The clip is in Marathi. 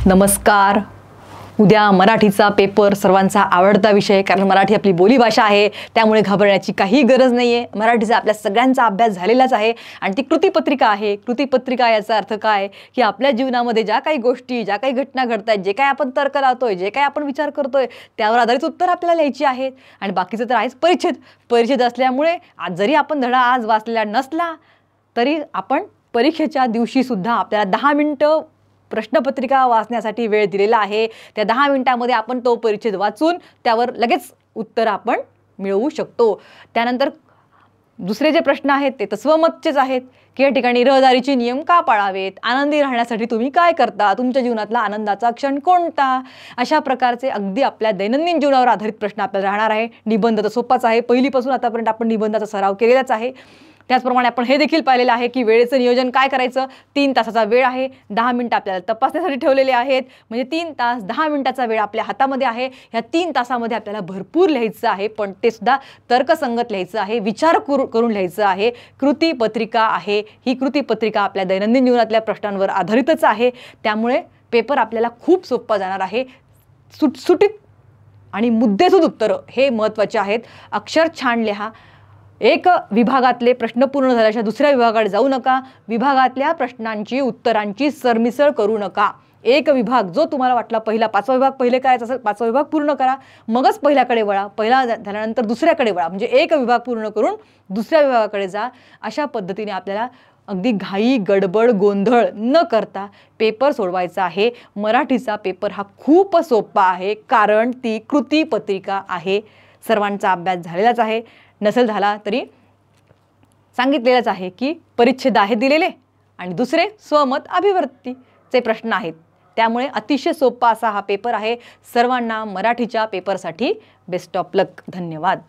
नमस्कार. उद्या मराठीचा पेपर सर्वांचा आवडता विषय, कारण मराठी आपली बोलीभाषा आहे, त्यामुळे घाबरण्याची काही गरज नाही आहे. मराठीचा आपल्या सगळ्यांचा अभ्यास झालेलाच आहे आणि ती कृतीपत्रिका आहे. कृतीपत्रिका याचा अर्थ काय की आपल्या जीवनामध्ये ज्या काही गोष्टी, ज्या काही घटना घडत आहेत, जे काही आपण तर्क लावतोय, जे काही आपण विचार करतोय, त्यावर आधारित उत्तर आपल्याला लिहायची आहेत. आणि बाकीचं तर आहेच परिच्छेद असल्यामुळे जरी आपण धडा आज वाचलेला नसला तरी आपण परीक्षेच्या दिवशी सुद्धा आपल्याला 10 मिनिटं प्रश्नपत्रिका वाचण्यासाठी वेळ दिलेला आहे. त्या 10 मिनिटांमध्ये आपण तो परिच्छेद वाचून त्यावर लगेच उत्तर आपण मिळवू शकतो. त्यानंतर दुसरे जे प्रश्न आहेत ते तत्वमतचेच आहेत की या ठिकाणी रहदारीचे नियम का पाळावेत, आनंदी राहण्यासाठी तुम्ही काय करता, तुमच्या जीवनातला आनंदाचा क्षण कोणता, अशा प्रकारचे अगदी आपल्या दैनंदिन जीवनावर आधारित प्रश्न आपल्याला राहणार आहे. निबंध तर सोपाच आहे, पहिलीपासून आतापर्यंत आपण निबंधाचा सराव केलेलाच आहे. त्याचप्रमाणे आपण हे देखील पाहिलेलं आहे की वेळेचं नियोजन काय करायचं. 3 तासाचा वेळ आहे, 10 मिनिटं आपल्याला तपासण्यासाठी ठेवलेले आहेत. म्हणजे 3 तास 10 मिनिटाचा वेळ आपल्या हातामध्ये आहे. ह्या 3 तासामध्ये आपल्याला भरपूर लिहायचं आहे, पण ते सुद्धा तर्कसंगत लिहायचं आहे, विचार करून लिहायचं आहे. कृतीपत्रिका आहे, ही कृतीपत्रिका आपल्या दैनंदिन जीवनातल्या प्रश्नांवर आधारितच आहे. त्यामुळे पेपर आपल्याला खूप सोपा जाणार आहे. सुटसुटीत आणि मुद्देसूद उत्तरं हे महत्त्वाचे आहेत. अक्षर छान लिहा. एक विभागातले प्रश्न पूर्ण झाल्याशिवाय दुसऱ्या विभागाकडे जाऊ नका. विभागातल्या प्रश्नांची उत्तरांची सरमिसळ करू नका. एक विभाग जो तुम्हाला वाटला पहिला 5वा विभाग पहिले करायचा असेल, 5वा विभाग पूर्ण करा, मगच पहिल्याकडे वळा. पहिला झाल्यानंतर दुसऱ्याकडे वळा. म्हणजे एक विभाग पूर्ण करून दुसऱ्या विभागाकडे जा. अशा पद्धतीने आपल्याला अगदी घाई गडबड गोंधळ न करता पेपर सोडवायचा आहे. मराठीचा पेपर हा खूप सोपा आहे, कारण ती कृतीपत्रिका आहे. सर्वांचा अभ्यास झालेलाच आहे. नसेल झाला तरी सांगितलेलंच आहे की परिच्छेद आहे दिलेले आणि दुसरे स्वमत अभिव्यक्तीचे प्रश्न आहेत. त्यामुळे अतिशय सोपा असा हा पेपर आहे. सर्वांना मराठीच्या पेपरसाठी बेस्ट ऑफ लक. धन्यवाद.